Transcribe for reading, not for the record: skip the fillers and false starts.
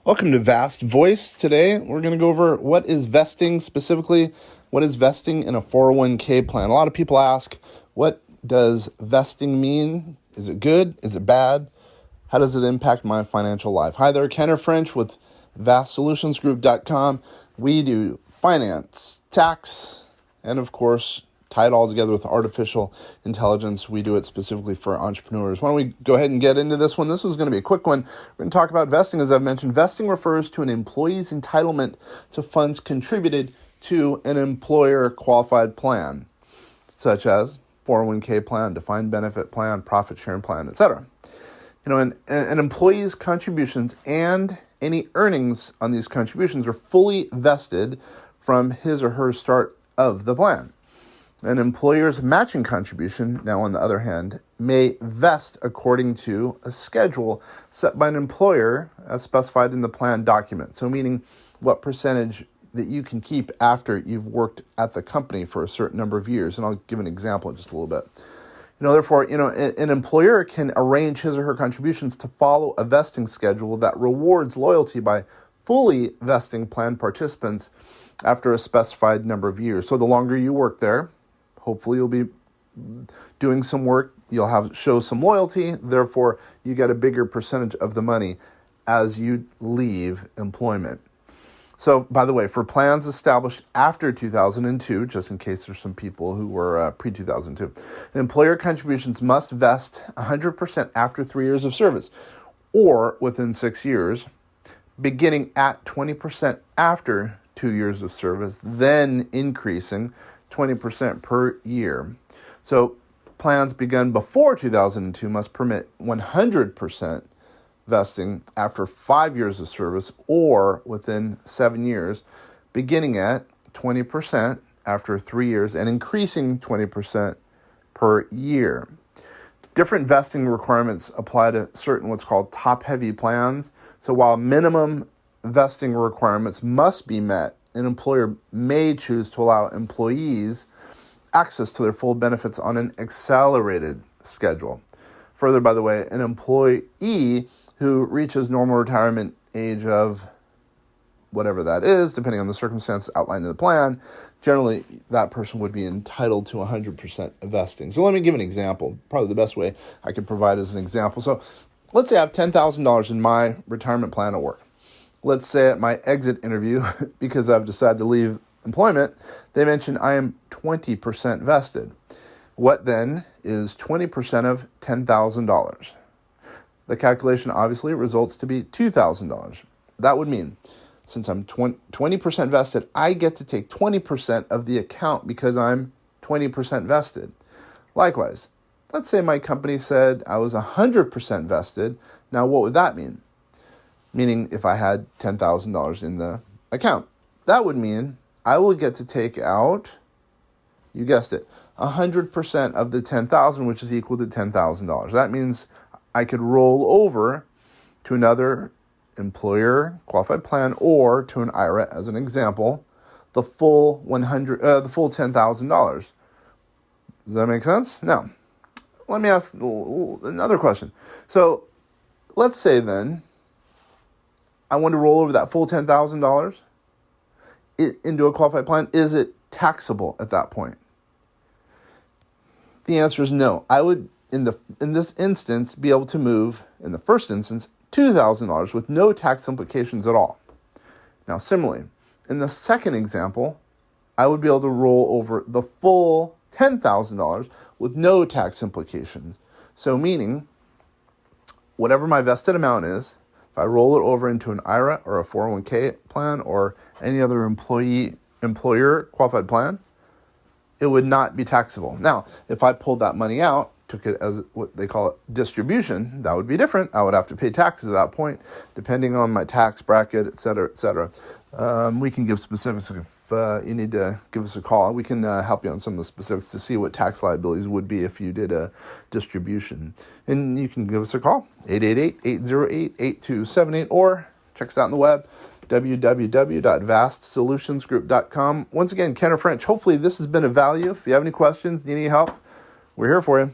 Welcome to Vast Voice. Today, we're going to go over what is vesting, specifically what is vesting in a 401k plan. A lot of people ask, what does vesting mean? Is it good? Is it bad? How does it impact my financial life? Hi there, Kenner French with VastSolutionsGroup.com. We do finance, tax, and of course, tie it all together with artificial intelligence. We do it specifically for entrepreneurs. Why don't we go ahead and get into this one? This is going to be a quick one. We're going to talk about vesting. As I've mentioned, vesting refers to an employee's entitlement to funds contributed to an employer qualified plan, such as 401k plan, defined benefit plan, profit sharing plan, etc. An employee's contributions and any earnings on these contributions are fully vested from his or her start of the plan. An employer's matching contribution, now on the other hand, may vest according to a schedule set by an employer as specified in the plan document. So meaning what percentage that you can keep after you've worked at the company for a certain number of years. And I'll give an example in just a little bit. Therefore, an employer can arrange his or her contributions to follow a vesting schedule that rewards loyalty by fully vesting plan participants after a specified number of years. So the longer you work there, hopefully you'll be doing some work, you'll show some loyalty, therefore you get a bigger percentage of the money as you leave employment. So, by the way, for plans established after 2002, just in case there's some people who were pre-2002, employer contributions must vest 100% after 3 years of service, or within 6 years, beginning at 20% after 2 years of service, then increasing 20% per year. So plans begun before 2002 must permit 100% vesting after 5 years of service or within 7 years, beginning at 20% after 3 years and increasing 20% per year. Different vesting requirements apply to certain what's called top-heavy plans. So while minimum vesting requirements must be met, an employer may choose to allow employees access to their full benefits on an accelerated schedule. Further, by the way, an employee who reaches normal retirement age of whatever that is, depending on the circumstances outlined in the plan, generally that person would be entitled to 100% vesting. So let me give an example. Probably the best way I could provide as an example. So let's say I have $10,000 in my retirement plan at work. Let's say at my exit interview, because I've decided to leave employment, they mention I am 20% vested. What then is 20% of $10,000? The calculation obviously results to be $2,000. That would mean, since I'm 20% vested, I get to take 20% of the account because I'm 20% vested. Likewise, let's say my company said I was 100% vested. Now, what would that mean? Meaning if I had $10,000 in the account. That would mean I will get to take out, you guessed it, 100% of the $10,000, which is equal to $10,000. That means I could roll over to another employer qualified plan or to an IRA, as an example, the full $10,000. Does that make sense? Now, let me ask another question. So let's say then I want to roll over that full $10,000 into a qualified plan. Is it taxable at that point? The answer is no. I would, in this instance, be able to move, in the first instance, $2,000 with no tax implications at all. Now, similarly, in the second example, I would be able to roll over the full $10,000 with no tax implications. So meaning, whatever my vested amount is, if I roll it over into an IRA or a 401k plan or any other employer qualified plan, it would not be taxable. Now, if I pulled that money out, took it as what they call it distribution, that would be different. I would have to pay taxes at that point, depending on my tax bracket, et cetera, et cetera. We can give specifics if you need to give us a call. We can help you on some of the specifics to see what tax liabilities would be if you did a distribution. And you can give us a call, 888-808-8278, or check us out on the web, www.vastsolutionsgroup.com. Once again, Kenner French, hopefully this has been of value. If you have any questions, need any help, we're here for you.